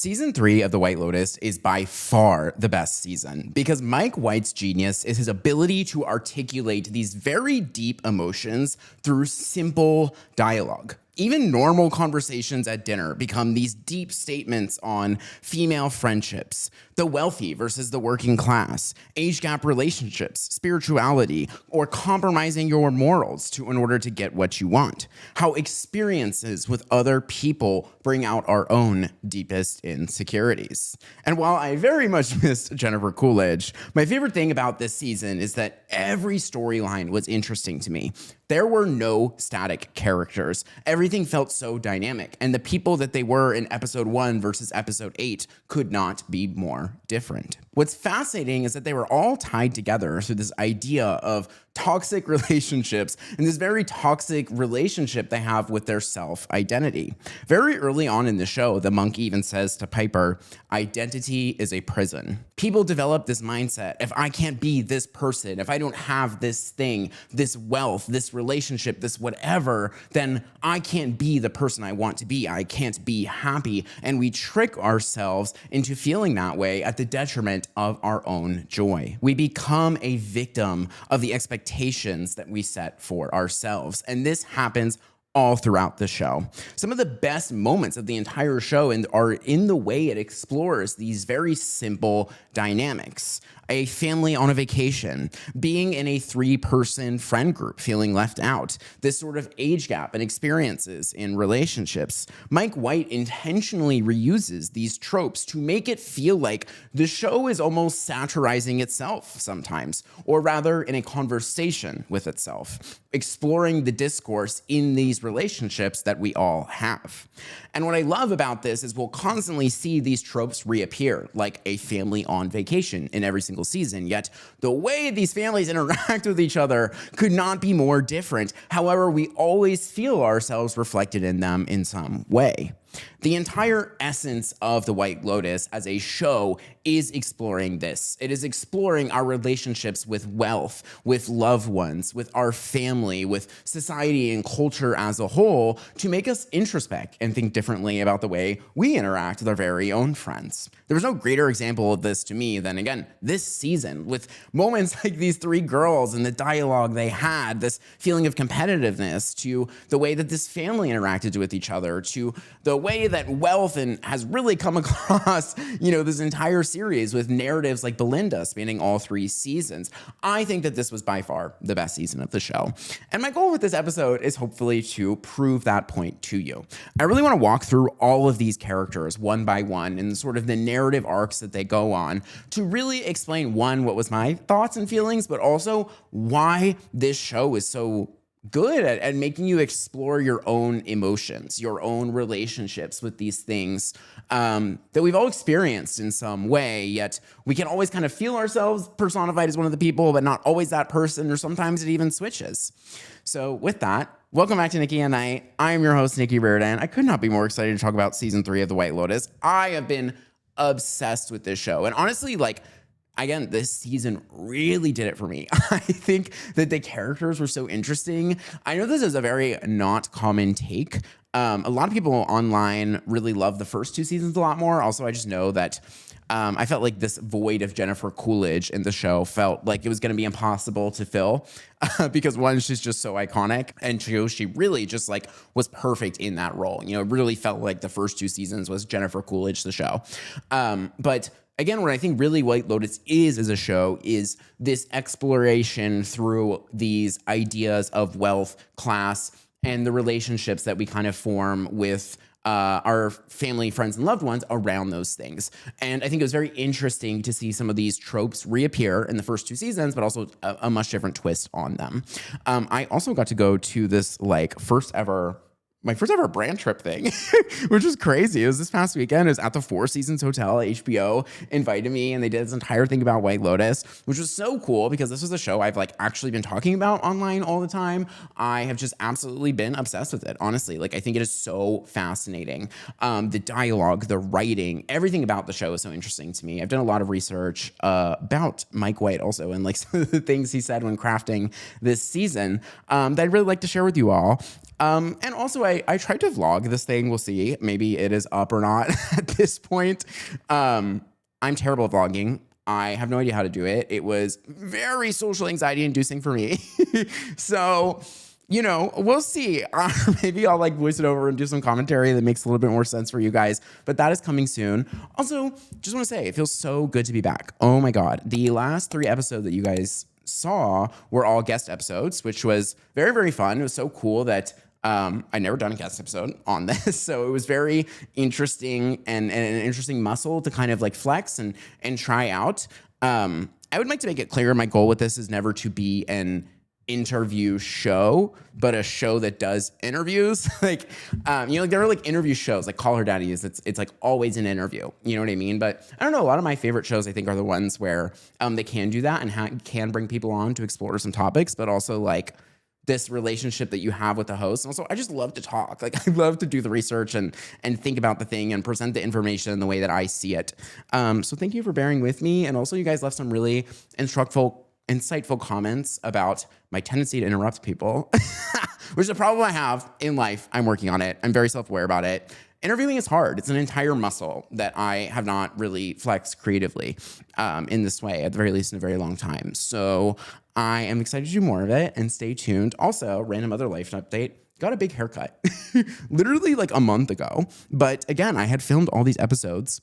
Season 3 of The White Lotus is by far the best season because Mike White's genius is his ability to articulate these very deep emotions through simple dialogue. Even normal conversations at dinner become these deep statements on female friendships, the wealthy versus the working class, age gap relationships, spirituality, or compromising your morals in order to get what you want. How experiences with other people bring out our own deepest insecurities. And while I very much missed Jennifer Coolidge, my favorite thing about this season is that every storyline was interesting to me. There were no static characters. Everything felt so dynamic, and the people that they were in episode 1 versus episode 8 could not be more different. What's fascinating is that they were all tied together through this idea of toxic relationships and this very toxic relationship they have with their self-identity. Very early on in the show, the monk even says to Piper, "Identity is a prison." People develop this mindset, if I can't be this person, if I don't have this thing, this wealth, this relationship, this whatever, then I can't be the person I want to be. I can't be happy. And we trick ourselves into feeling that way at the detriment of our own joy. We become a victim of the expectations that we set for ourselves. And this happens all throughout the show. Some of the best moments of the entire show are in the way it explores these very simple dynamics. A family on a vacation, being in a 3-person friend group, feeling left out, this sort of age gap and experiences in relationships. Mike White intentionally reuses these tropes to make it feel like the show is almost satirizing itself sometimes, or rather in a conversation with itself, exploring the discourse in these relationships that we all have. And what I love about this is we'll constantly see these tropes reappear, like a family on vacation in every single season, yet the way these families interact with each other could not be more different. However, we always feel ourselves reflected in them in some way. The entire essence of The White Lotus as a show is exploring this. It is exploring our relationships with wealth, with loved ones, with our family, with society and culture as a whole to make us introspect and think differently about the way we interact with our very own friends. There was no greater example of this to me than, again, this season with moments like these 3 girls and the dialogue they had, this feeling of competitiveness, to the way that this family interacted with each other, to the way that wealth has really come across, this entire series with narratives like Belinda spanning all 3 seasons. I think that this was by far the best season of the show. And my goal with this episode is hopefully to prove that point to you. I really want to walk through all of these characters one by one and sort of the narrative arcs that they go on to really explain, one, what was my thoughts and feelings, but also why this show is so good at making you explore your own emotions, your own relationships with these things that we've all experienced in some way, yet we can always kind of feel ourselves personified as one of the people, but not always that person, or sometimes it even switches. So with that, welcome back to Nikki and Night. I am your host, Nikki Reardon. I could not be more excited to talk about season 3 of The White Lotus. I have been obsessed with this show. And honestly, again, this season really did it for me. I think that the characters were so interesting. I know this is a very not common take. A lot of people online really love the first 2 seasons a lot more. Also, I just know that I felt like this void of Jennifer Coolidge in the show felt like it was going to be impossible to fill because, one, she's just so iconic, and 2, she really just was perfect in that role. It really felt like the first 2 seasons was Jennifer Coolidge, the show. But again, what I think really White Lotus is as a show is this exploration through these ideas of wealth, class, and the relationships that we kind of form with our family, friends, and loved ones around those things. And I think it was very interesting to see some of these tropes reappear in the first 2 seasons, but also a much different twist on them. I also got to go to this my first ever brand trip thing, which was crazy. It was this past weekend. It was at the Four Seasons Hotel. HBO invited me, and they did this entire thing about White Lotus, which was so cool because this was a show I've actually been talking about online all the time. I have just absolutely been obsessed with it, honestly. I think it is so fascinating. The dialogue, the writing, everything about the show is so interesting to me. I've done a lot of research about Mike White also, and some of the things he said when crafting this season that I'd really like to share with you all. And also I tried to vlog this thing. We'll see. Maybe it is up or not at this point. I'm terrible at vlogging. I have no idea how to do it. It was very social anxiety inducing for me. So, you know, we'll see. Maybe I'll like voice it over and do some commentary that makes a little bit more sense for you guys. But that is coming soon. Also, just want to say, it feels so good to be back. Oh my God. The last 3 episodes that you guys saw were all guest episodes, which was very, very fun. It was so cool that I'd never done a guest episode on this. So it was very interesting and an interesting muscle to kind of like flex and try out. I would like to make it clear my goal with this is never to be an interview show, but a show that does interviews. Like, you know, like there are like interview shows, like Call Her Daddy is, it's like always an interview. You know what I mean? But I don't know. A lot of my favorite shows, I think, are the ones where they can do that and can bring people on to explore some topics, but also like this relationship that you have with the host. And also, I just love to talk. Like, I love to do the research and think about the thing and present the information in the way that I see it. So thank you for bearing with me. And also, you guys left some really insightful comments about my tendency to interrupt people, which is a problem I have in life. I'm working on it. I'm very self-aware about it. Interviewing is hard. It's an entire muscle that I have not really flexed creatively in this way, at the very least in a very long time. So I am excited to do more of it, and stay tuned. Also, random other life update. Got a big haircut literally like a month ago. But again, I had filmed all these episodes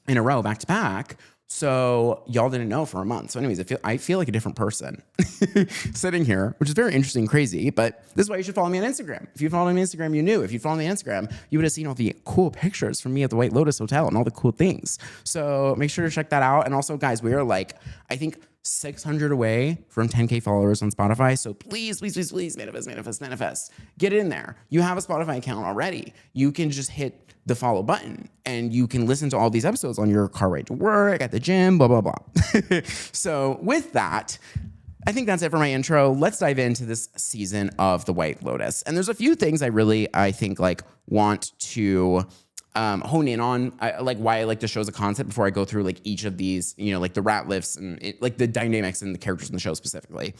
in a row back to back. So y'all didn't know for a month. So anyways, I feel like a different person sitting here, which is very interesting and crazy, but this is why you should follow me on Instagram. If you followed me on Instagram, you knew. If you followed me on Instagram, you would have seen all the cool pictures from me at the White Lotus Hotel and all the cool things. So make sure to check that out. And also, guys, we are like, I think 600 away from 10K followers on Spotify. So please, please, please, please, manifest. Get in there. You have a Spotify account already. You can just hit the follow button and you can listen to all these episodes on your car ride to work, at the gym, blah, blah, blah. So with that, I think that's it for my intro. Let's dive into this season of The White Lotus. And there's a few things I think like want to hone in on, like why I like the show as a concept before I go through like each of these, you know, like the rat lifts and like the dynamics and the characters in the show specifically.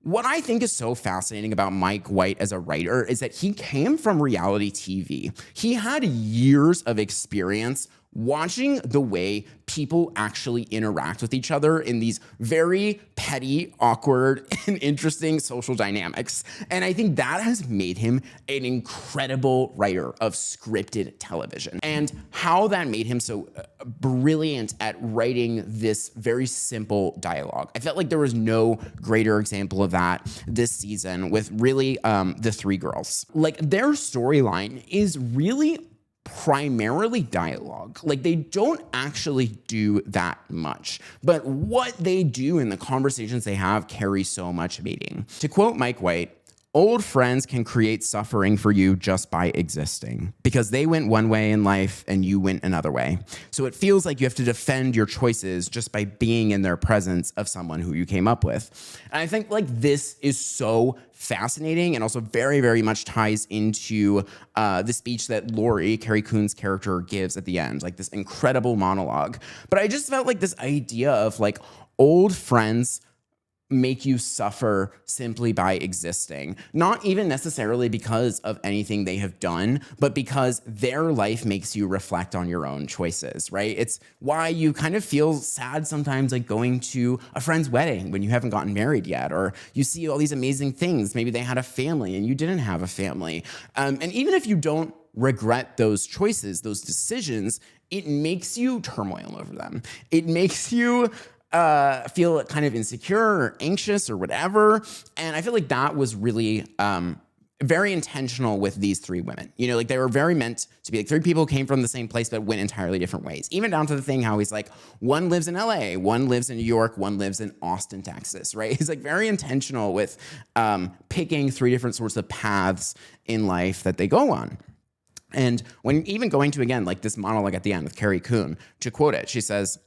What I think is so fascinating about Mike White as a writer is that he came from reality TV. He had years of experience watching the way people actually interact with each other in these very petty, awkward, and interesting social dynamics. And I think that has made him an incredible writer of scripted television. And how that made him so brilliant at writing this very simple dialogue. I felt like there was no greater example of that this season with really the 3 girls. Like, their storyline is really primarily dialogue. Like, they don't actually do that much, but what they do in the conversations they have carry so much meaning. To quote Mike White, "Old friends can create suffering for you just by existing, because they went one way in life and you went another way. So it feels like you have to defend your choices just by being in their presence of someone who you came up with." And I think like this is so fascinating and also very, very much ties into the speech that Lorie, Carrie Coon's character, gives at the end, like this incredible monologue. But I just felt like this idea of like old friends make you suffer simply by existing. Not even necessarily because of anything they have done, but because their life makes you reflect on your own choices, right? It's why you kind of feel sad sometimes, like going to a friend's wedding when you haven't gotten married yet, or you see all these amazing things. Maybe they had a family and you didn't have a family. And even if you don't regret those choices, those decisions, it makes you turmoil over them. It makes you feel kind of insecure or anxious or whatever. And I feel like that was really very intentional with these 3 women. You know, like they were very meant to be like 3 people who came from the same place but went entirely different ways. Even down to the thing how he's like, one lives in LA, one lives in New York, one lives in Austin, Texas, right? He's like very intentional with picking 3 different sorts of paths in life that they go on. And when even going to, again, like this monologue at the end with Carrie Coon, to quote it, she says,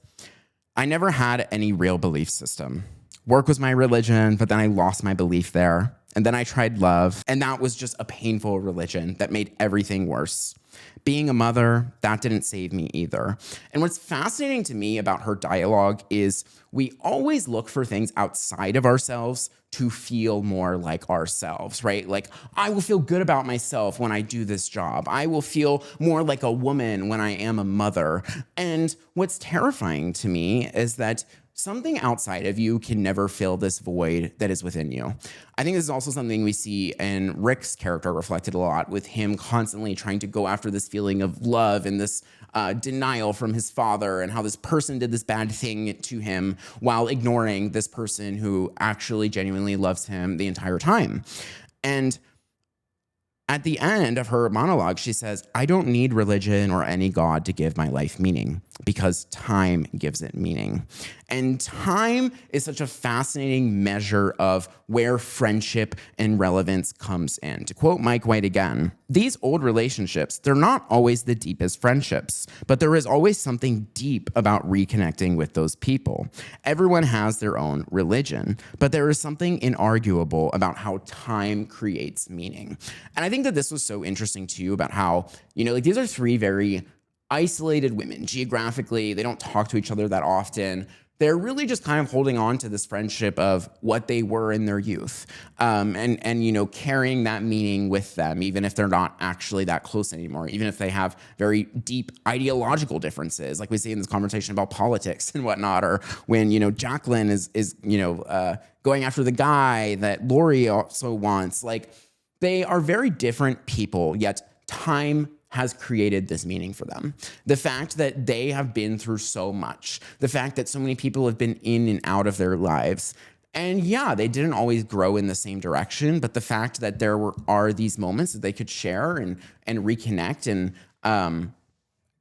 "I never had any real belief system. Work was my religion, but then I lost my belief there. And then I tried love, and that was just a painful religion that made everything worse. Being a mother, that didn't save me either. And what's fascinating to me about her dialogue is we always look for things outside of ourselves to feel more like ourselves, right? Like, I will feel good about myself when I do this job. I will feel more like a woman when I am a mother. And what's terrifying to me is that something outside of you can never fill this void that is within you. I think this is also something we see in Rick's character reflected a lot, with him constantly trying to go after this feeling of love and this denial from his father, and how this person did this bad thing to him while ignoring this person who actually genuinely loves him the entire time. And at the end of her monologue, she says, I don't need religion or any God to give my life meaning, because time gives it meaning. And time is such a fascinating measure of where friendship and relevance comes in. To quote Mike White again, these old relationships, they're not always the deepest friendships, but there is always something deep about reconnecting with those people. Everyone has their own religion, but there is something inarguable about how time creates meaning. And I think that this was so interesting too, about how, like, these are three very isolated women geographically. They don't talk to each other that often. They're really just kind of holding on to this friendship of what they were in their youth, and carrying that meaning with them, even if they're not actually that close anymore, even if they have very deep ideological differences, like we see in this conversation about politics and whatnot, or when Jaclyn is going after the guy that Lorie also wants. Like, they are very different people, yet time has created this meaning for them. The fact that they have been through so much, the fact that so many people have been in and out of their lives, and yeah, they didn't always grow in the same direction, but the fact that there are these moments that they could share and reconnect and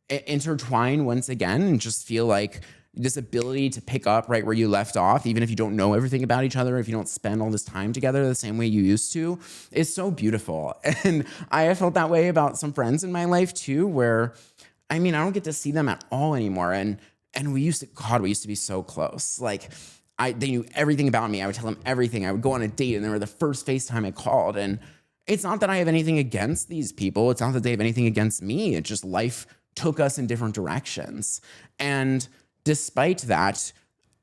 intertwine once again, and just feel like this ability to pick up right where you left off, even if you don't know everything about each other, if you don't spend all this time together the same way you used to, is so beautiful. And I have felt that way about some friends in my life too, where, I don't get to see them at all anymore. And we used to be so close. Like, they knew everything about me. I would tell them everything. I would go on a date and they were the first FaceTime I called. And it's not that I have anything against these people. It's not that they have anything against me. It's just life took us in different directions. And despite that,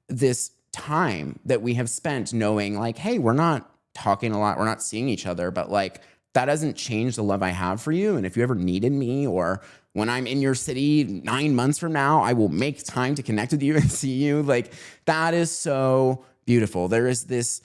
this time that we have spent knowing, like, hey, we're not talking a lot, we're not seeing each other, but like, that doesn't change the love I have for you. And if you ever needed me, or when I'm in your city 9 months from now, I will make time to connect with you and see you. Like, that is so beautiful. There is this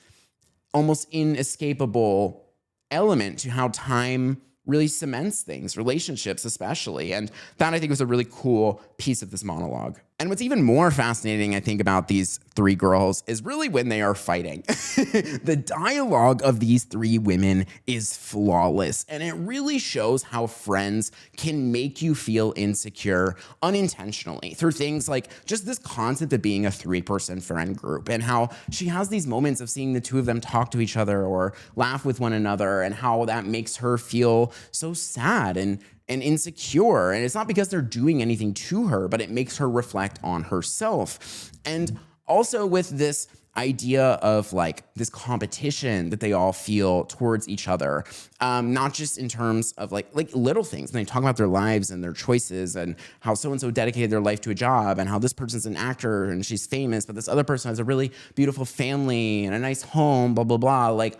almost inescapable element to how time really cements things, relationships especially. And that, I think, was a really cool piece of this monologue. And what's even more fascinating, I think, about these three girls is really when they are fighting. The dialogue of these three women is flawless, and it really shows how friends can make you feel insecure unintentionally through things like just this concept of being a three-person friend group, and how she has these moments of seeing the two of them talk to each other or laugh with one another, and how that makes her feel so sad and insecure. And it's not because they're doing anything to her, but it makes her reflect on herself. And also with this idea of like this competition that they all feel towards each other, not just in terms of like little things. And they talk about their lives and their choices, and how so-and-so dedicated their life to a job, and how this person's an actor and she's famous, but this other person has a really beautiful family and a nice home, blah, blah, blah. Like,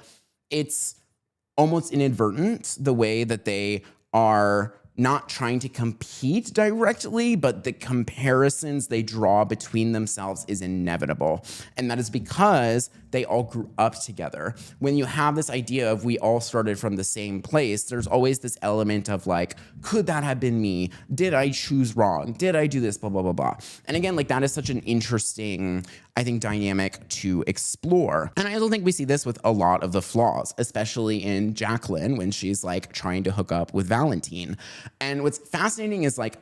it's almost inadvertent the way that they are not trying to compete directly, but the comparisons they draw between themselves is inevitable. And that is because they all grew up together. When you have this idea of we all started from the same place, there's always this element of like, could that have been me? Did I choose wrong? Did I do this? Blah, blah, blah, blah. And again, like, that is such an interesting, I think, dynamic to explore. And I also think we see this with a lot of the flaws, especially in Jaclyn when she's like trying to hook up with Valentine. And what's fascinating is like,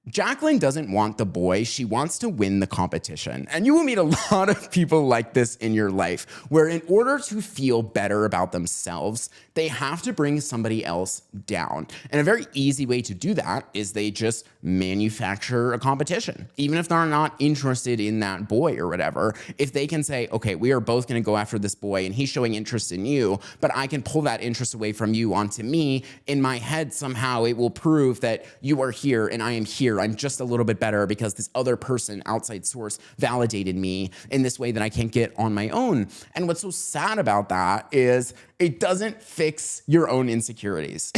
Jaclyn doesn't want the boy. She wants to win the competition. And you will meet a lot of people like this in your life, where in order to feel better about themselves, they have to bring somebody else down. And a very easy way to do that is they just manufacture a competition. Even if they're not interested in that boy or whatever, if they can say, okay, we are both going to go after this boy and he's showing interest in you, but I can pull that interest away from you onto me, in my head somehow it will prove that you are here and I am here. I'm just a little bit better because this other person, outside source, validated me in this way that I can't get on my own. And what's so sad about that is it doesn't fix your own insecurities.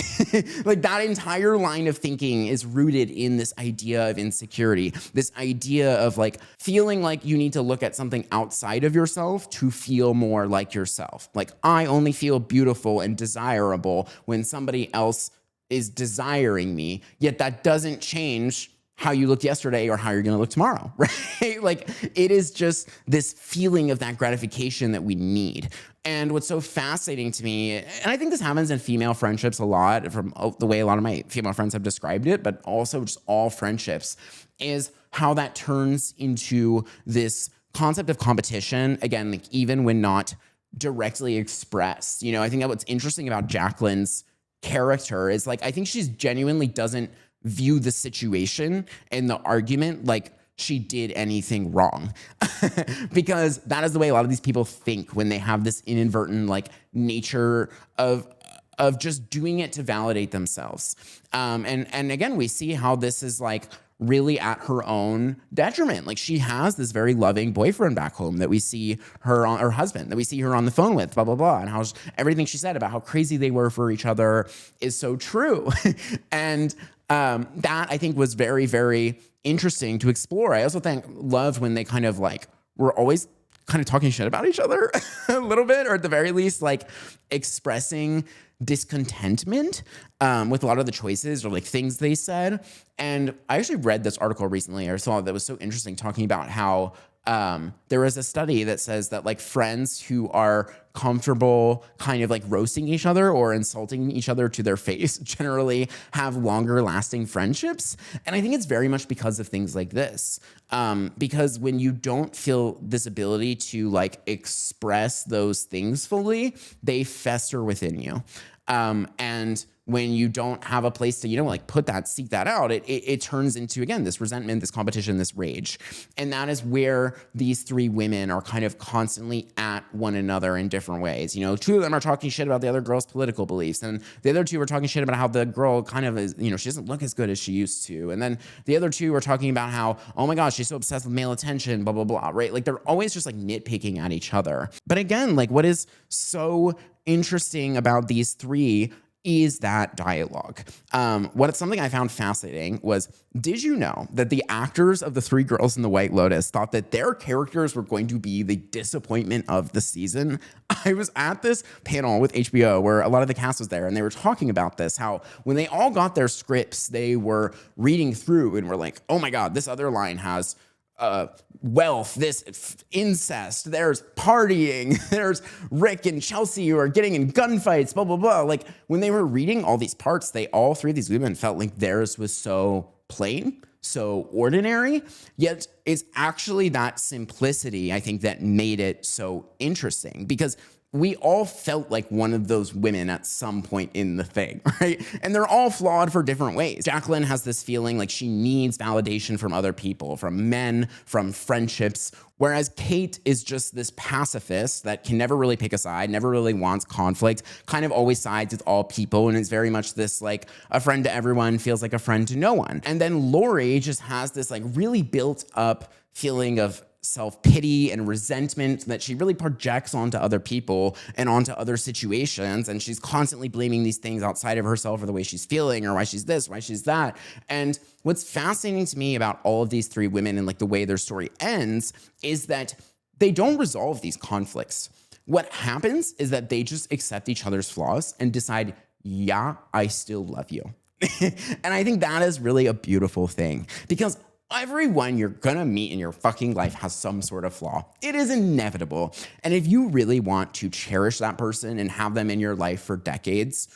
Like, that entire line of thinking is rooted in this idea of insecurity, this idea of like feeling like you need to look at something outside of yourself to feel more like yourself. Like, I only feel beautiful and desirable when somebody else is desiring me, yet that doesn't change how you looked yesterday or how you're going to look tomorrow, right? Like, it is just this feeling of that gratification that we need. And what's so fascinating to me, and I think this happens in female friendships a lot, from the way a lot of my female friends have described it, but also just all friendships, is how that turns into this concept of competition, again, like even when not directly expressed. You know, I think that what's interesting about Jaclyn's character is, like, I think she's genuinely doesn't view the situation and the argument like she did anything wrong. Because that is the way a lot of these people think when they have this inadvertent like nature of just doing it to validate themselves. And again, we see how this is like really at her own detriment. Like, she has this very loving boyfriend back home that we see her on, her husband that we see her on the phone with, blah, blah, blah. And how everything she said about how crazy they were for each other is so true. And that I think was very, very interesting to explore. I also loved when they kind of like were always kind of talking shit about each other a little bit, or at the very least, like expressing discontentment with a lot of the choices or like things they said. And I actually read this article recently, or saw that was so interesting, talking about how there is a study that says that like friends who are comfortable kind of like roasting each other or insulting each other to their face generally have longer lasting friendships. And I think it's very much because of things like this. Because when you don't feel this ability to like express those things fully, they fester within you. And when you don't have a place to, like seek that out, it turns into, again, this resentment, this competition, this rage. And that is where these three women are kind of constantly at one another in different ways. Two of them are talking shit about the other girl's political beliefs, and the other two are talking shit about how the girl kind of is, she doesn't look as good as she used to. And then the other two are talking about how, oh my gosh, she's so obsessed with male attention, blah, blah, blah, right? Like, they're always just like nitpicking at each other. But again, like, what is so interesting about these three is that dialogue. Something I found fascinating was, did you know that the actors of the three girls in the White Lotus thought that their characters were going to be the disappointment of the season? I was at this panel with HBO where a lot of the cast was there, and they were talking about this, how when they all got their scripts, they were reading through and were like, oh my God, this other line has wealth, this incest, there's partying, there's Rick and Chelsea who are getting in gunfights, blah, blah, blah. Like, when they were reading all these parts, all three of these women felt like theirs was so plain, so ordinary, yet it's actually that simplicity, I think, that made it so interesting, because we all felt like one of those women at some point in the thing, right? And they're all flawed for different ways. Jaclyn has this feeling like she needs validation from other people, from men, from friendships, whereas Kate is just this pacifist that can never really pick a side, never really wants conflict, kind of always sides with all people, and is very much this like a friend to everyone, feels like a friend to no one. And then Lorie just has this like really built up feeling of self-pity and resentment that she really projects onto other people and onto other situations. And she's constantly blaming these things outside of herself for the way she's feeling, or why she's this, why she's that. And what's fascinating to me about all of these three women and like the way their story ends is that they don't resolve these conflicts. What happens is that they just accept each other's flaws and decide, yeah, I still love you. And I think that is really a beautiful thing, because everyone you're gonna meet in your fucking life has some sort of flaw. It is inevitable. And if you really want to cherish that person and have them in your life for decades,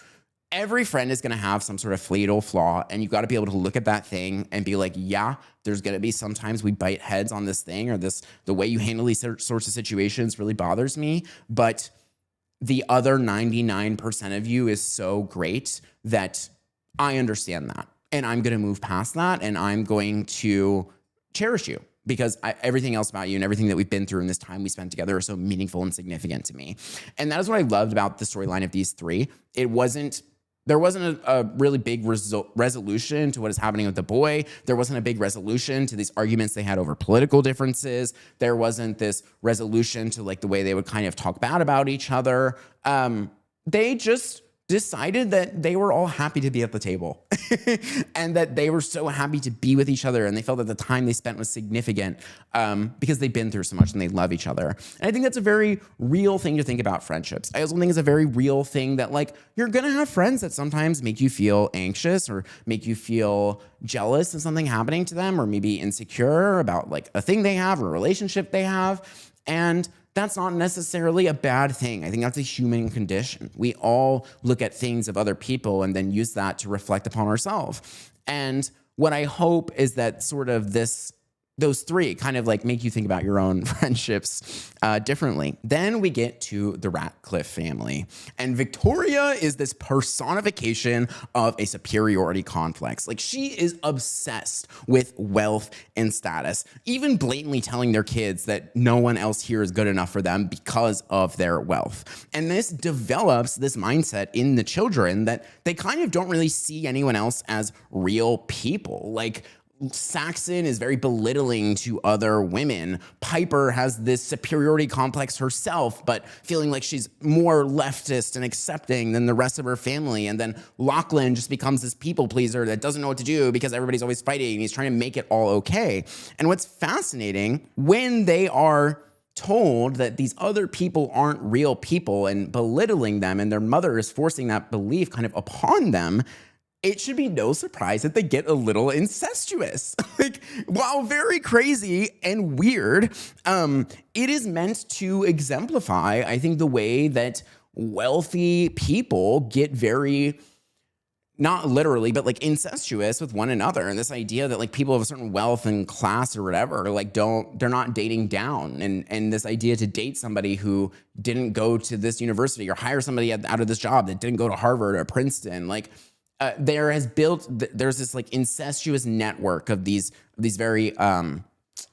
every friend is going to have some sort of fatal flaw, and you've got to be able to look at that thing and be like, yeah, there's going to be sometimes we bite heads on this thing, or the way you handle these sorts of situations really bothers me. But the other 99% of you is so great that I understand that. And I'm going to move past that, and I'm going to cherish you because everything else about you and everything that we've been through in this time we spent together are so meaningful and significant to me. And that is what I loved about the storyline of these three. There wasn't a really big resolution to what is happening with the boy. There wasn't a big resolution to these arguments they had over political differences. There wasn't this resolution to like the way they would kind of talk bad about each other. They just decided that they were all happy to be at the table and that they were so happy to be with each other. And they felt that the time they spent was significant because they've been through so much and they love each other. And I think that's a very real thing to think about friendships. I also think it's a very real thing that like you're going to have friends that sometimes make you feel anxious or make you feel jealous of something happening to them, or maybe insecure about like a thing they have or a relationship they have. And that's not necessarily a bad thing. I think that's a human condition. We all look at things of other people and then use that to reflect upon ourselves. And what I hope is that sort of those three kind of like make you think about your own friendships differently. Then we get to the Ratcliffe family. And Victoria is this personification of a superiority complex. Like she is obsessed with wealth and status, even blatantly telling their kids that no one else here is good enough for them because of their wealth. And this develops this mindset in the children that they kind of don't really see anyone else as real people. Like Saxon is very belittling to other women. Piper has this superiority complex herself, but feeling like she's more leftist and accepting than the rest of her family. And then Jaclyn just becomes this people pleaser that doesn't know what to do because everybody's always fighting and he's trying to make it all okay. And what's fascinating, when they are told that these other people aren't real people and belittling them, and their mother is forcing that belief kind of upon them, it should be no surprise that they get a little incestuous. Like, while very crazy and weird, it is meant to exemplify, I think, the way that wealthy people get very, not literally, but like incestuous with one another. And this idea that like people of a certain wealth and class or whatever, like they're not dating down. And this idea to date somebody who didn't go to this university or hire somebody out of this job that didn't go to Harvard or Princeton, like, there's this like incestuous network of these very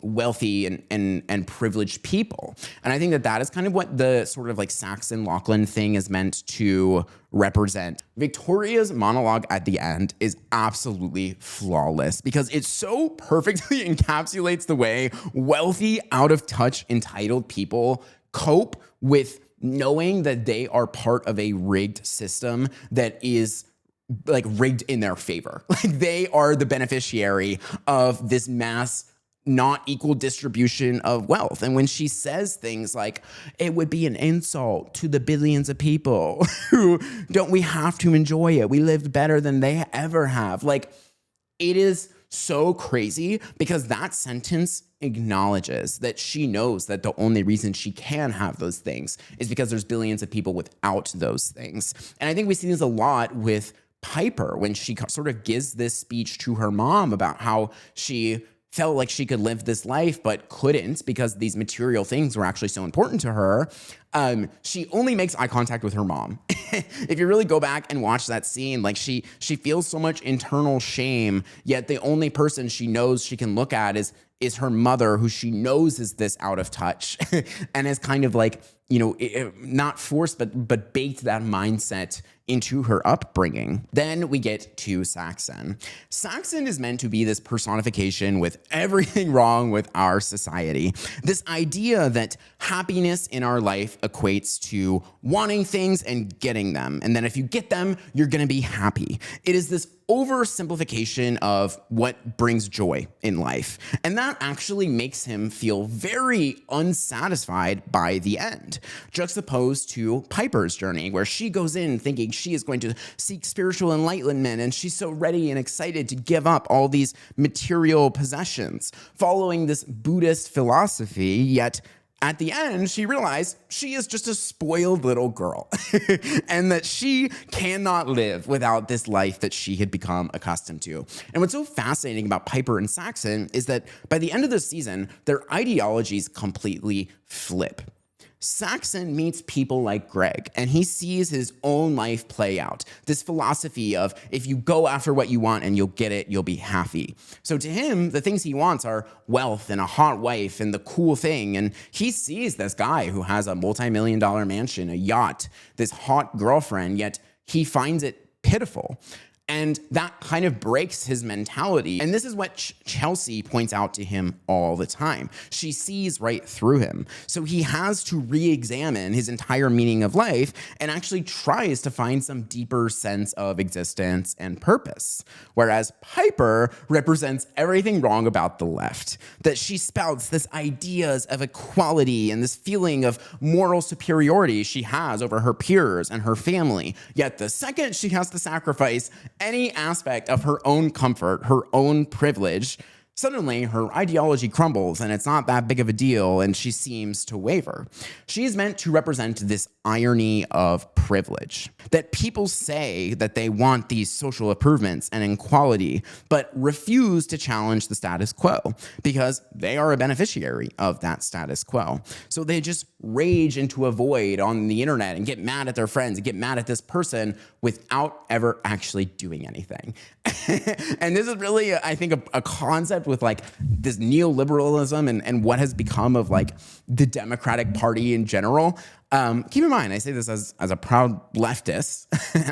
wealthy and privileged people. And I think that is kind of what the sort of like Saxon Jaclyn thing is meant to represent. Victoria's monologue at the end is absolutely flawless because it so perfectly encapsulates the way wealthy, out of touch, entitled people cope with knowing that they are part of a rigged system that is like rigged in their favor. Like they are the beneficiary of this mass not equal distribution of wealth. And when she says things like, it would be an insult to the billions of people who don't we have to enjoy it. We lived better than they ever have. Like it is so crazy because that sentence acknowledges that she knows that the only reason she can have those things is because there's billions of people without those things. And I think we see this a lot with Piper when she sort of gives this speech to her mom about how she felt like she could live this life but couldn't because these material things were actually so important to her. She only makes eye contact with her mom. If you really go back and watch that scene, like she feels so much internal shame, yet the only person she knows she can look at is her mother, who she knows is this out of touch and is kind of like, you know, not forced, but baked that mindset into her upbringing. Then we get to Saxon. Saxon is meant to be this personification with everything wrong with our society. This idea that happiness in our life equates to wanting things and getting them. And then if you get them, you're going to be happy. It is this oversimplification of what brings joy in life. And that actually makes him feel very unsatisfied by the end, juxtaposed to Piper's journey, where she goes in thinking she is going to seek spiritual enlightenment, and she's so ready and excited to give up all these material possessions, following this Buddhist philosophy, yet at the end, she realized she is just a spoiled little girl and that she cannot live without this life that she had become accustomed to. And what's so fascinating about Piper and Saxon is that by the end of the season, their ideologies completely flip. Saxon meets people like Greg, and he sees his own life play out. This philosophy of if you go after what you want and you'll get it, you'll be happy. So to him, the things he wants are wealth and a hot wife and the cool thing. And he sees this guy who has a multi-million-dollar mansion, a yacht, this hot girlfriend, yet he finds it pitiful. And that kind of breaks his mentality. And this is what Chelsea points out to him all the time. She sees right through him. So he has to re-examine his entire meaning of life and actually tries to find some deeper sense of existence and purpose. Whereas Piper represents everything wrong about the left. That she spouts this ideas of equality and this feeling of moral superiority she has over her peers and her family. Yet the second she has to sacrifice any aspect of her own comfort, her own privilege, suddenly her ideology crumbles and it's not that big of a deal and she seems to waver. She's meant to represent this irony of privilege, that people say that they want these social improvements and equality, but refuse to challenge the status quo because they are a beneficiary of that status quo. So they just rage into a void on the internet and get mad at their friends and get mad at this person without ever actually doing anything. And this is really, I think, a concept with like this neoliberalism and what has become of like the Democratic Party in general. Keep in mind, I say this as a proud leftist,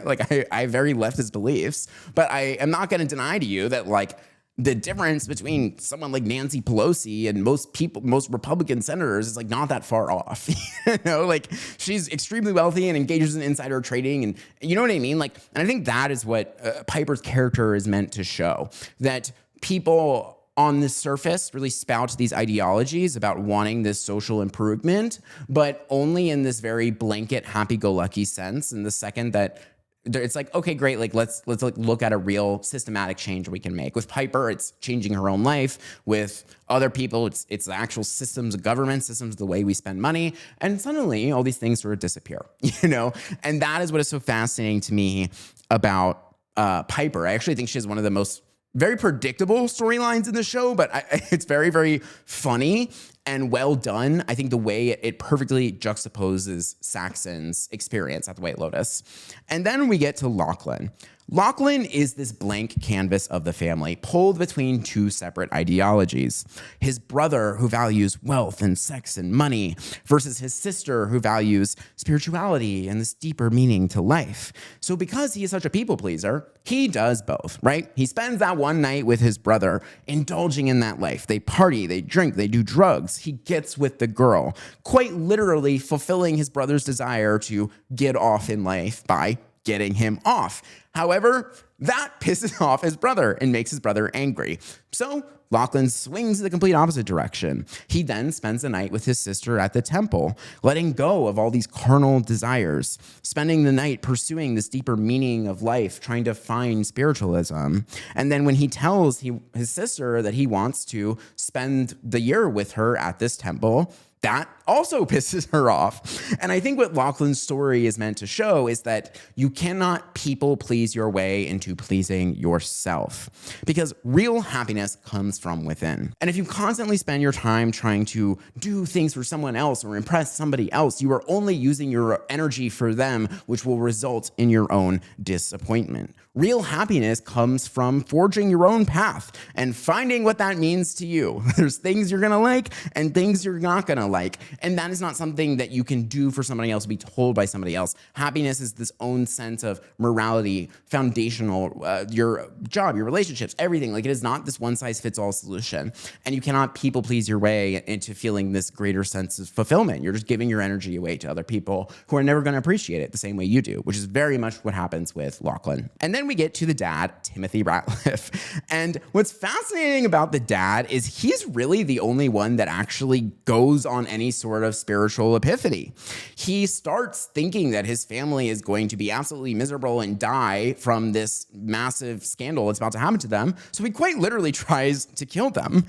like I have very leftist beliefs, but I am not going to deny to you that like the difference between someone like Nancy Pelosi and most Republican senators is like not that far off. You know, like she's extremely wealthy and engages in insider trading, and you know what I mean? Like, and I think that is what Piper's character is meant to show, that people on the surface really spout these ideologies about wanting this social improvement, but only in this very blanket happy-go-lucky sense. And the second that it's like, okay, great, like let's like look at a real systematic change we can make. With Piper, it's changing her own life. With other people, it's the actual systems of government, systems of the way we spend money, and suddenly all these things sort of disappear, you know? And that is what is so fascinating to me about Piper. I actually think she has one of the most very predictable storylines in the show, but it's very, very funny and well done. I think the way it perfectly juxtaposes Saxon's experience at the White Lotus. And then we get to Jaclyn. Jaclyn is this blank canvas of the family, pulled between two separate ideologies. His brother, who values wealth and sex and money, versus his sister, who values spirituality and this deeper meaning to life. So because he is such a people pleaser, he does both, right? He spends that one night with his brother, indulging in that life. They party, they drink, they do drugs. He gets with the girl, quite literally fulfilling his brother's desire to get off in life by getting him off. However, that pisses off his brother and makes his brother angry. So Jaclyn swings the complete opposite direction. He then spends the night with his sister at the temple, letting go of all these carnal desires, spending the night pursuing this deeper meaning of life, trying to find spiritualism. And then when he tells his sister that he wants to spend the year with her at this temple, that also pisses her off. And I think what Jaclyn's story is meant to show is that you cannot people please your way into pleasing yourself, because real happiness comes from within. And if you constantly spend your time trying to do things for someone else or impress somebody else, you are only using your energy for them, which will result in your own disappointment. Real happiness comes from forging your own path and finding what that means to you. There's things you're gonna like and things you're not gonna like. And that is not something that you can do for somebody else, be told by somebody else. Happiness is this own sense of morality, foundational, your job, your relationships, everything. Like, it is not this one size fits all solution. And you cannot people please your way into feeling this greater sense of fulfillment. You're just giving your energy away to other people who are never gonna appreciate it the same way you do, which is very much what happens with Jaclyn. And then we get to the dad, Timothy Ratliff. And what's fascinating about the dad is he's really the only one that actually goes on any sort of spiritual epiphany. He starts thinking that his family is going to be absolutely miserable and die from this massive scandal that's about to happen to them. So he quite literally tries to kill them.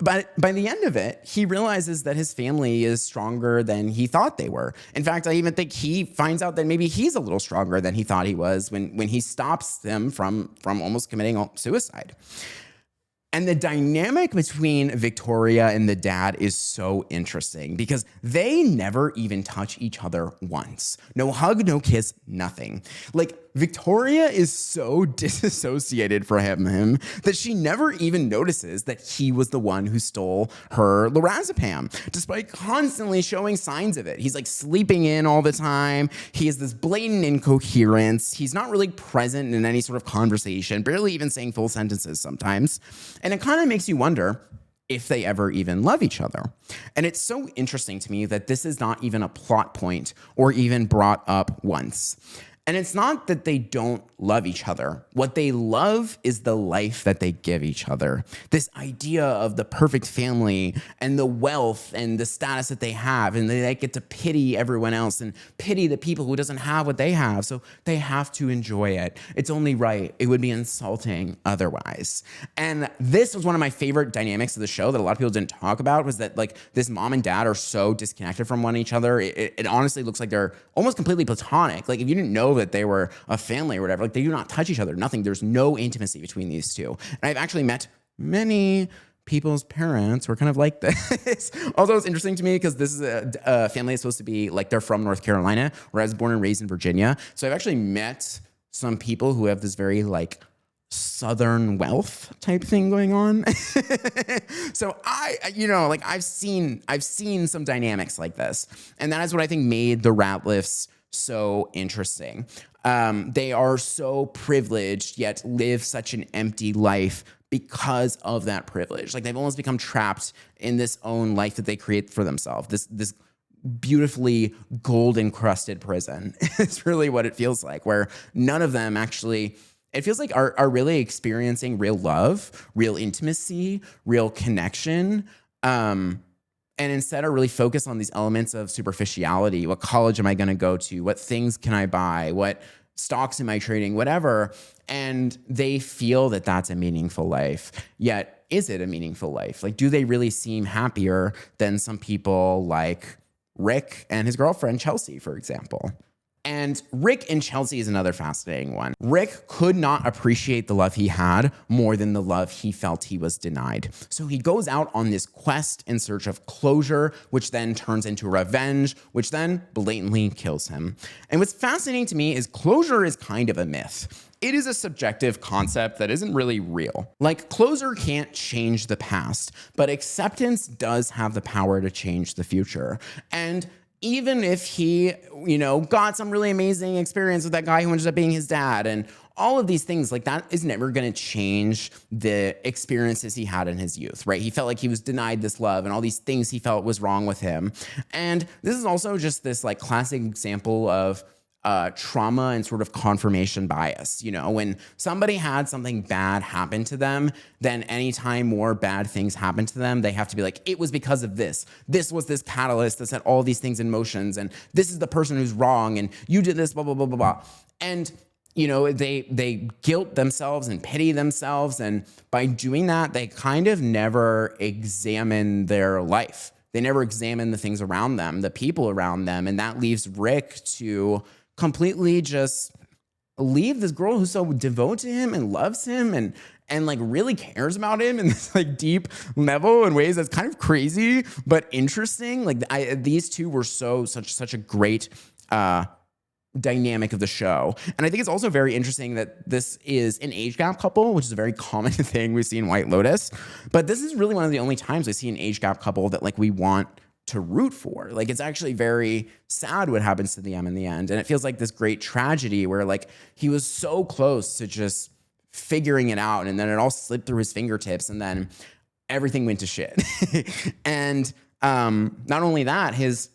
But by the end of it, he realizes that his family is stronger than he thought they were. In fact, I even think he finds out that maybe he's a little stronger than he thought he was when he stops them from almost committing suicide. And the dynamic between Victoria and the dad is so interesting because they never even touch each other once. No hug, no kiss, nothing. Like, Victoria is so disassociated from him that she never even notices that he was the one who stole her lorazepam, despite constantly showing signs of it. He's like sleeping in all the time. He has this blatant incoherence. He's not really present in any sort of conversation, barely even saying full sentences sometimes. And it kind of makes you wonder if they ever even love each other. And it's so interesting to me that this is not even a plot point or even brought up once. And it's not that they don't love each other. What they love is the life that they give each other. This idea of the perfect family and the wealth and the status that they have. And they get to pity everyone else and pity the people who doesn't have what they have. So they have to enjoy it. It's only right. It would be insulting otherwise. And this was one of my favorite dynamics of the show that a lot of people didn't talk about, was that like this mom and dad are so disconnected from one each other. It honestly looks like they're almost completely platonic. Like, if you didn't know that they were a family or whatever, like, they do not touch each other, nothing. There's no intimacy between these two. And I've actually met many people's parents who are kind of like this. Also, it's interesting to me because this is a family that's supposed to be like, they're from North Carolina, where I was born and raised in Virginia. So I've actually met some people who have this very like Southern wealth type thing going on. So I've seen some dynamics like this. And that is what I think made the Ratliffs so interesting. They are so privileged, yet live such an empty life because of that privilege. Like, they've almost become trapped in this own life that they create for themselves. This beautifully gold encrusted prison. It's really what it feels like, where none of them actually, it feels like, are really experiencing real love, real intimacy, real connection. And instead are really focused on these elements of superficiality. What college am I going to go to? What things can I buy? What stocks am I trading? Whatever. And they feel that that's a meaningful life. Yet, is it a meaningful life? Like, do they really seem happier than some people like Rick and his girlfriend, Chelsea, for example? And Rick and Chelsea is another fascinating one. Rick could not appreciate the love he had more than the love he felt he was denied. So he goes out on this quest in search of closure, which then turns into revenge, which then blatantly kills him. And what's fascinating to me is closure is kind of a myth. It is a subjective concept that isn't really real. Like, closure can't change the past, but acceptance does have the power to change the future. And even if he, got some really amazing experience with that guy who ended up being his dad and all of these things, like, that is never going to change the experiences he had in his youth, right? He felt like he was denied this love and all these things he felt was wrong with him. And this is also just this like classic example of trauma and sort of confirmation bias. When somebody had something bad happen to them, then anytime more bad things happen to them, they have to be like, it was because of this. This was this catalyst that set all these things in motions, and this is the person who's wrong, and you did this, blah, blah, blah, blah, blah. And they guilt themselves and pity themselves, and by doing that, they kind of never examine their life. They never examine the things around them, the people around them, and that leaves Rick to completely just leave this girl who's so devoted to him and loves him and like really cares about him in this like deep level in ways that's kind of crazy but interesting. Like, these two were such a great dynamic of the show. And I think it's also very interesting that this is an age gap couple, which is a very common thing we see in White Lotus. But this is really one of the only times we see an age gap couple that like we want to root for. Like, it's actually very sad what happens to them in the end. And it feels like this great tragedy where like he was so close to just figuring it out, and then it all slipped through his fingertips, and then everything went to shit. And not only that, his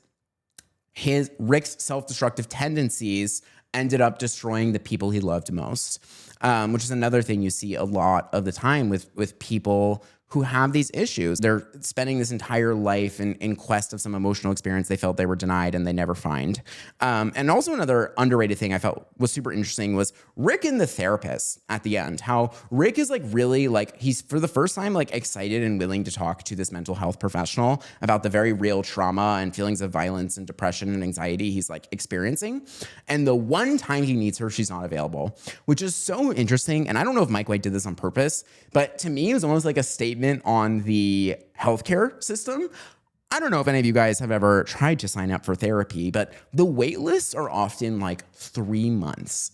Rick's self-destructive tendencies ended up destroying the people he loved most, which is another thing you see a lot of the time with people who have these issues. They're spending this entire life in quest of some emotional experience they felt they were denied and they never find. And also another underrated thing I felt was super interesting was Rick and the therapist at the end. How Rick is like really like, he's for the first time like excited and willing to talk to this mental health professional about the very real trauma and feelings of violence and depression and anxiety he's like experiencing. And the one time he meets her, she's not available, which is so interesting. And I don't know if Mike White did this on purpose, but to me, it was almost like a statement on the healthcare system. I don't know if any of you guys have ever tried to sign up for therapy, but the wait lists are often like 3 months.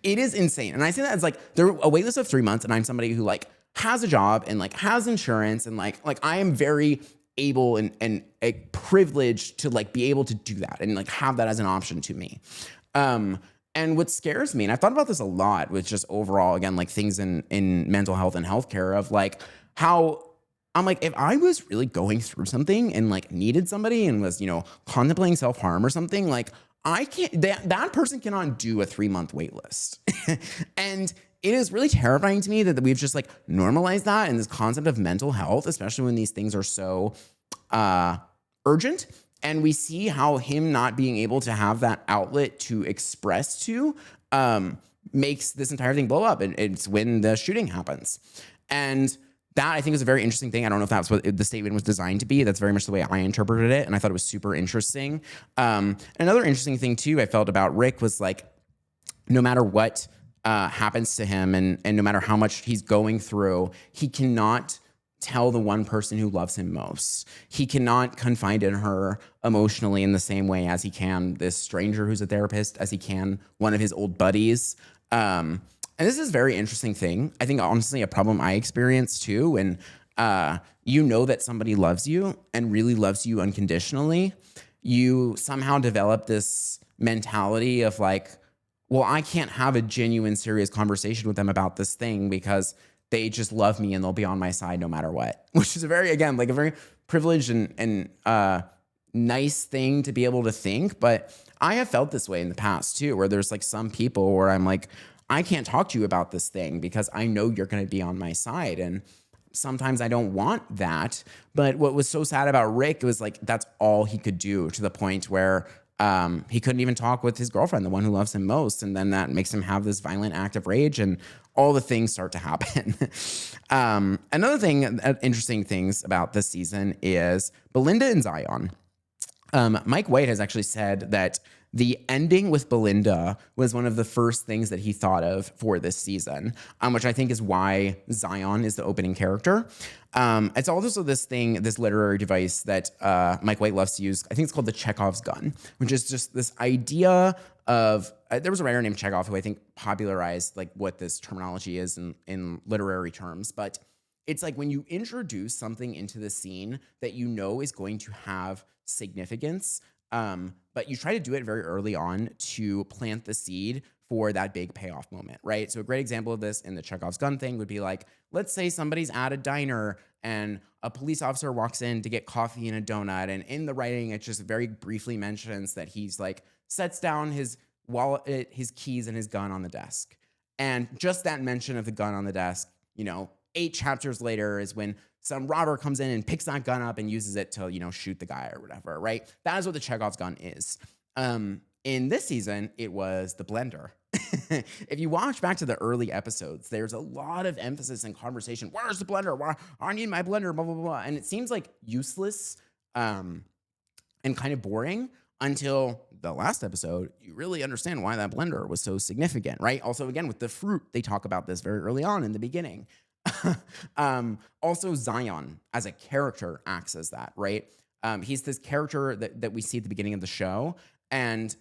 It is insane. And I say that as like, they're a wait list of 3 months, and I'm somebody who like has a job and like has insurance and like I am very able and privileged to like be able to do that and like have that as an option to me. And what scares me, and I've thought about this a lot with just overall, again, like things in mental health and healthcare of like how I'm like, if I was really going through something and like needed somebody and was, contemplating self-harm or something, like I can't, that person cannot do a 3-month wait list. And it is really terrifying to me that we've just like normalized that and this concept of mental health, especially when these things are so urgent. And we see how him not being able to have that outlet to express to makes this entire thing blow up. And it's when the shooting happens. And that I think is a very interesting thing. I don't know if that's what the statement was designed to be. That's very much the way I interpreted it. And I thought it was super interesting. Another interesting thing too I felt about Rick was like, no matter what happens to him and no matter how much he's going through, he cannot tell the one person who loves him most. He cannot confide in her emotionally in the same way as he can this stranger who's a therapist, as he can one of his old buddies. And this is a very interesting thing. I think honestly a problem I experienced too when you know that somebody loves you and really loves you unconditionally, you somehow develop this mentality of like, well, I can't have a genuine, serious conversation with them about this thing because they just love me and they'll be on my side no matter what, which is a very privileged and nice thing to be able to think. But I have felt this way in the past too, where there's like some people where I'm like, I can't talk to you about this thing because I know you're going to be on my side. And sometimes I don't want that. But what was so sad about Rick was like, that's all he could do, to the point where he couldn't even talk with his girlfriend, the one who loves him most. And then that makes him have this violent act of rage and all the things start to happen. Another thing, interesting things about this season is Belinda and Zion. Mike White has actually said that the ending with Belinda was one of the first things that he thought of for this season, which I think is why Zion is the opening character. It's also this literary device that Mike White loves to use. I think it's called the Chekhov's gun, which is just this idea of, there was a writer named Chekhov who I think popularized like what this terminology is in literary terms. But it's like when you introduce something into the scene that you know is going to have significance, but you try to do it very early on to plant the seed for that big payoff moment, right? So a great example of this in the Chekhov's gun thing would be like, let's say somebody's at a diner and a police officer walks in to get coffee and a donut. And in the writing, it just very briefly mentions that he's like, sets down his wallet, his keys and his gun on the desk. And just that mention of the gun on the desk, 8 chapters later is when some robber comes in and picks that gun up and uses it to, shoot the guy or whatever, right? That is what the Chekhov's gun is. In this season, it was the blender. If you watch back to the early episodes, there's a lot of emphasis and conversation. Where's the blender? Where, I need my blender, blah, blah, blah. And it seems like useless and kind of boring until the last episode. You really understand why that blender was so significant, right? Also, again, with the fruit, they talk about this very early on in the beginning. Also, Zion as a character acts as that, right? He's this character that we see at the beginning of the show. And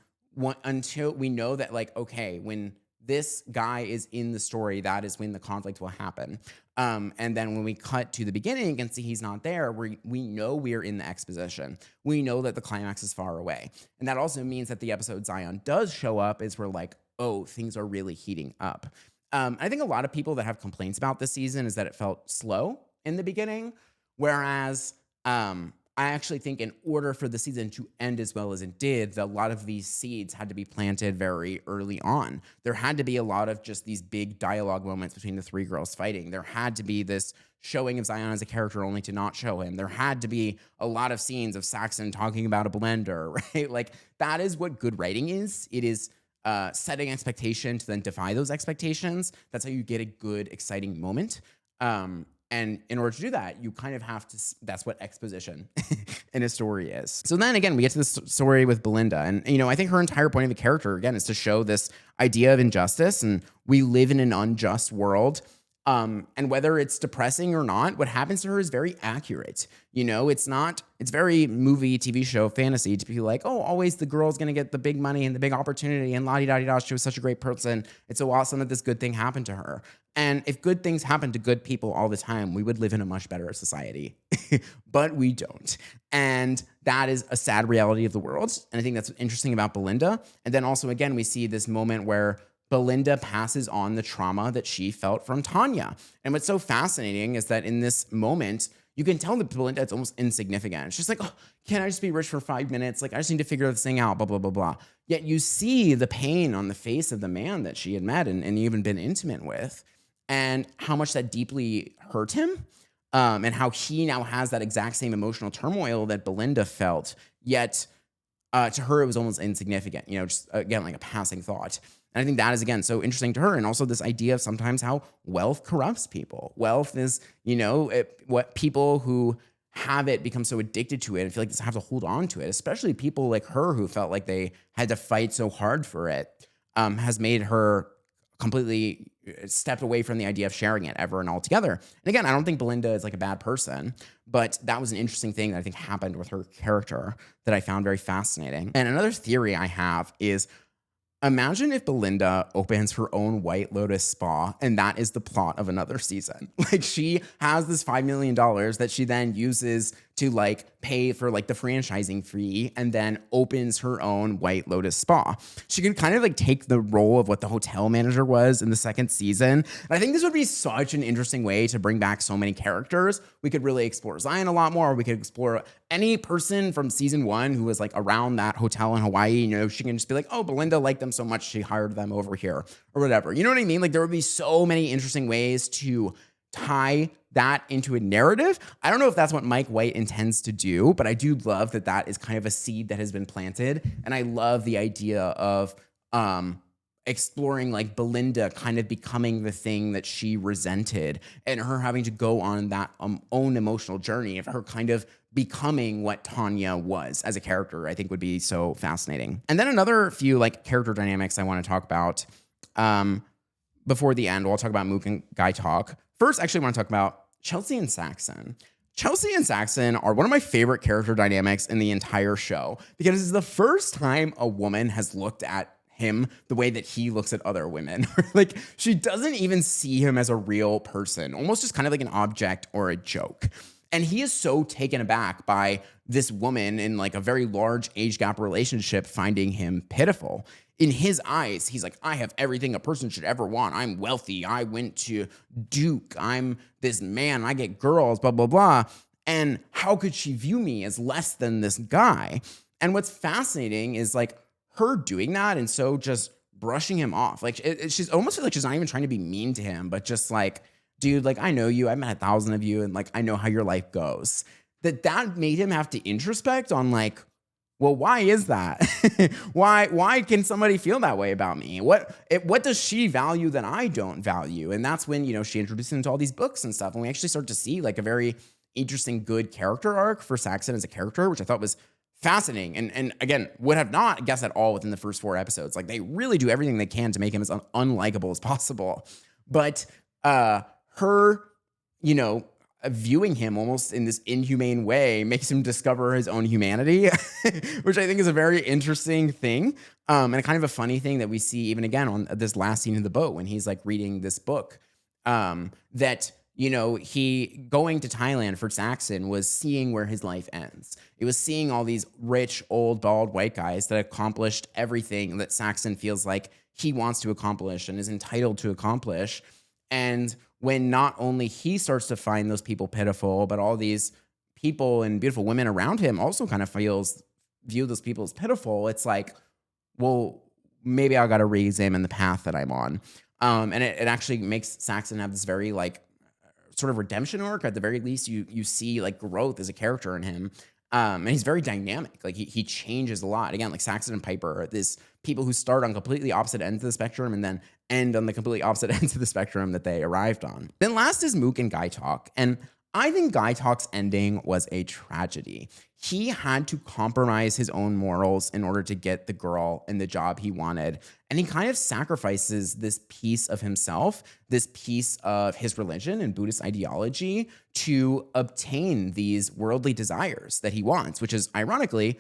until we know that, like, okay, when this guy is in the story, that is when the conflict will happen. And then when we cut to the beginning and see he's not there, we know we're in the exposition. We know that the climax is far away. And that also means that the episode Zion does show up is we're like, oh, things are really heating up. I think a lot of people that have complaints about this season is that it felt slow in the beginning, whereas I actually think in order for the season to end as well as it did, a lot of these seeds had to be planted very early on. There had to be a lot of just these big dialogue moments between the 3 girls fighting. There had to be this showing of Zion as a character only to not show him. There had to be a lot of scenes of Saxon talking about a blender, right? Like that is what good writing is. It is setting expectation to then defy those expectations. That's how you get a good, exciting moment. And in order to do that, you kind of have to, that's what exposition in a story is. So then again, we get to this story with Belinda. And, I think her entire point of the character, again, is to show this idea of injustice. And we live in an unjust world. And whether it's depressing or not, what happens to her is very accurate. It's very movie, TV show, fantasy to be like, oh, always the girl's going to get the big money and the big opportunity and la-di-da-di-da. She was such a great person. It's so awesome that this good thing happened to her. And if good things happen to good people all the time, we would live in a much better society, but we don't. And that is a sad reality of the world. And I think that's interesting about Belinda. And then also, again, we see this moment where Belinda passes on the trauma that she felt from Tanya. And what's so fascinating is that in this moment, you can tell that Belinda is almost insignificant. She's like, oh, can I just be rich for 5 minutes? Like, I just need to figure this thing out, blah, blah, blah, blah. Yet you see the pain on the face of the man that she had met and even been intimate with, and how much that deeply hurt him, and how he now has that exact same emotional turmoil that Belinda felt. Yet to her, it was almost insignificant, just again, like a passing thought. And I think that is, again, so interesting to her. And also this idea of sometimes how wealth corrupts people. Wealth is, what people who have it become so addicted to it and feel like they have to hold on to it, especially people like her who felt like they had to fight so hard for it, has made her completely stepped away from the idea of sharing it ever and altogether. And again, I don't think Belinda is like a bad person, but that was an interesting thing that I think happened with her character that I found very fascinating. And another theory I have is, imagine if Belinda opens her own White Lotus spa and that is the plot of another season. Like she has this $5 million that she then uses to like pay for like the franchising fee and then opens her own White Lotus spa. She can kind of like take the role of what the hotel manager was in the second season. And I think this would be such an interesting way to bring back so many characters. We could really explore Zion a lot more. We could explore any person from season 1 who was like around that hotel in Hawaii. She can just be like, oh, Belinda liked them so much she hired them over here or whatever. You know what I mean? Like there would be so many interesting ways to tie that into a narrative. I don't know if that's what Mike White intends to do, but I do love that that is kind of a seed that has been planted. And I love the idea of exploring like Belinda kind of becoming the thing that she resented and her having to go on that own emotional journey of her kind of becoming what Tanya was as a character, I think would be so fascinating. And then another few like character dynamics I want to talk about before the end. We'll talk about Mook and Guy talk. First, actually, I want to talk about Chelsea and Saxon. Chelsea and Saxon are one of my favorite character dynamics in the entire show because it's the first time a woman has looked at him the way that he looks at other women. Like she doesn't even see him as a real person, almost just kind of like an object or a joke. And he is so taken aback by this woman in like a very large age gap relationship finding him pitiful. In his eyes, he's like, I have everything a person should ever want. I'm wealthy. I went to Duke. I'm this man. I get girls, blah, blah, blah. And how could she view me as less than this guy? And what's fascinating is like her doing that and so just brushing him off. Like she's almost like she's not even trying to be mean to him, but just like, dude, like I know you. I met 1,000 of you and like I know how your life goes. That made him have to introspect on like, well, why is that? Why can somebody feel that way about me? What does she value that I don't value? And that's when, she introduced him to all these books and stuff. And we actually start to see like a very interesting, good character arc for Saxon as a character, which I thought was fascinating. And again, would have not guessed at all within the first 4 episodes. Like they really do everything they can to make him as unlikable as possible. But her, viewing him almost in this inhumane way makes him discover his own humanity, which I think is a very interesting thing. And a kind of a funny thing that we see even again on this last scene in the boat when he's like reading this book, that, he going to Thailand for Saxon was seeing where his life ends. It was seeing all these rich, old, bald white guys that accomplished everything that Saxon feels like he wants to accomplish and is entitled to accomplish. And when not only he starts to find those people pitiful, but all these people and beautiful women around him also kind of view those people as pitiful. It's like, well, maybe I got to re-examine the path that I'm on. And it actually makes Saxon have this very like sort of redemption arc. At the very least, you see like growth as a character in him. And he's very dynamic. Like he changes a lot. Again, like Saxon and Piper are this people who start on completely opposite ends of the spectrum and then end on the completely opposite ends of the spectrum that they arrived on. Then last is Mook and Guy Talk. And I think Guy Talk's ending was a tragedy. He had to compromise his own morals in order to get the girl and the job he wanted. And he kind of sacrifices this piece of himself, this piece of his religion and Buddhist ideology to obtain these worldly desires that he wants, which is ironically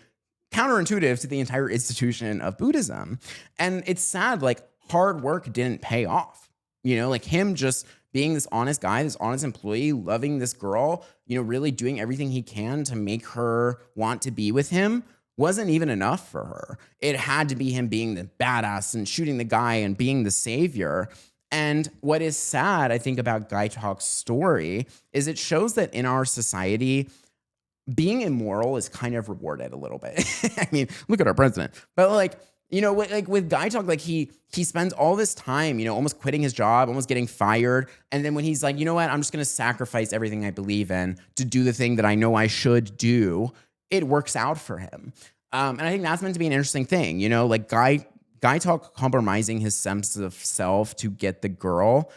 counterintuitive to the entire institution of Buddhism. And it's sad, like hard work didn't pay off. Like him just being this honest guy, this honest employee, loving this girl, really doing everything he can to make her want to be with him wasn't even enough for her. It had to be him being the badass and shooting the guy and being the savior. And what is sad, I think, about Guy Talk's story is it shows that in our society, being immoral is kind of rewarded a little bit. I mean, look at our president. But like with Guy Talk, like he spends all this time, almost quitting his job, almost getting fired. And then when he's like, you know what, I'm just going to sacrifice everything I believe in to do the thing that I know I should do, it works out for him. And I think that's meant to be an interesting thing, like Guy Talk compromising his sense of self to get the girl,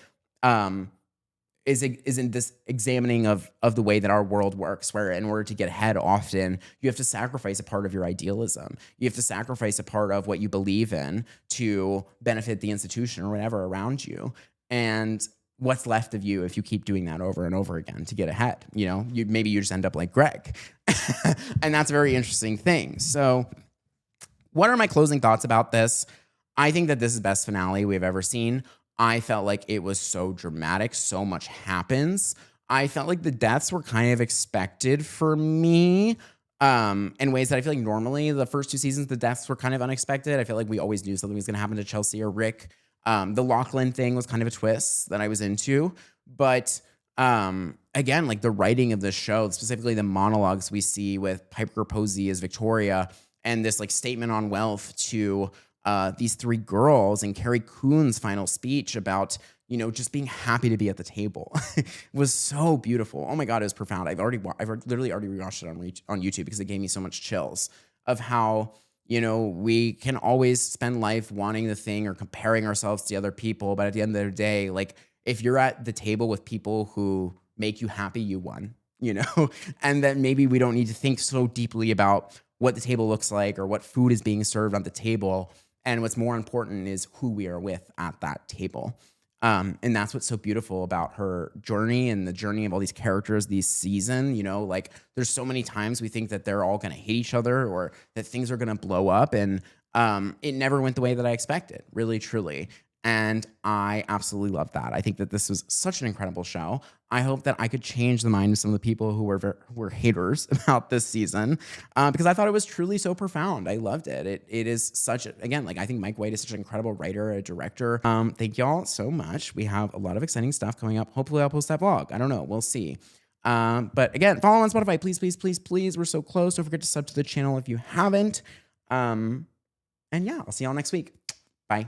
isn't this examining of the way that our world works, where in order to get ahead, often you have to sacrifice a part of your idealism. You have to sacrifice a part of what you believe in to benefit the institution or whatever around you. And what's left of you if you keep doing that over and over again to get ahead? Maybe you just end up like Greg. And that's a very interesting thing. So what are my closing thoughts about this? I think that this is the best finale we've ever seen. I felt like it was so dramatic. So much happens. I felt like the deaths were kind of expected for me in ways that I feel like normally the first two seasons, the deaths were kind of unexpected. I feel like we always knew something was going to happen to Chelsea or Rick. The Lachlan thing was kind of a twist that I was into. But again, like the writing of the show, specifically the monologues we see with Piper Posey as Victoria and this like statement on wealth to these three girls and Carrie Coon's final speech about, just being happy to be at the table was so beautiful. Oh my God, it was profound. I've literally already rewatched it on YouTube because it gave me so much chills of how, we can always spend life wanting the thing or comparing ourselves to other people. But at the end of the day, like if you're at the table with people who make you happy, you won, and that maybe we don't need to think so deeply about what the table looks like or what food is being served on the table. And what's more important is who we are with at that table. And that's what's so beautiful about her journey and the journey of all these characters this season. Like there's so many times we think that they're all going to hate each other or that things are going to blow up. And it never went the way that I expected, really, truly. And I absolutely love that. I think that this was such an incredible show. I hope that I could change the mind of some of the people who were haters about this season because I thought it was truly so profound. I loved it. It is such, again, like I think Mike White is such an incredible writer, a director. Thank y'all so much. We have a lot of exciting stuff coming up. Hopefully I'll post that vlog. I don't know. We'll see. But again, follow on Spotify. Please, please, please, please. We're so close. Don't forget to sub to the channel if you haven't. And yeah, I'll see y'all next week. Bye.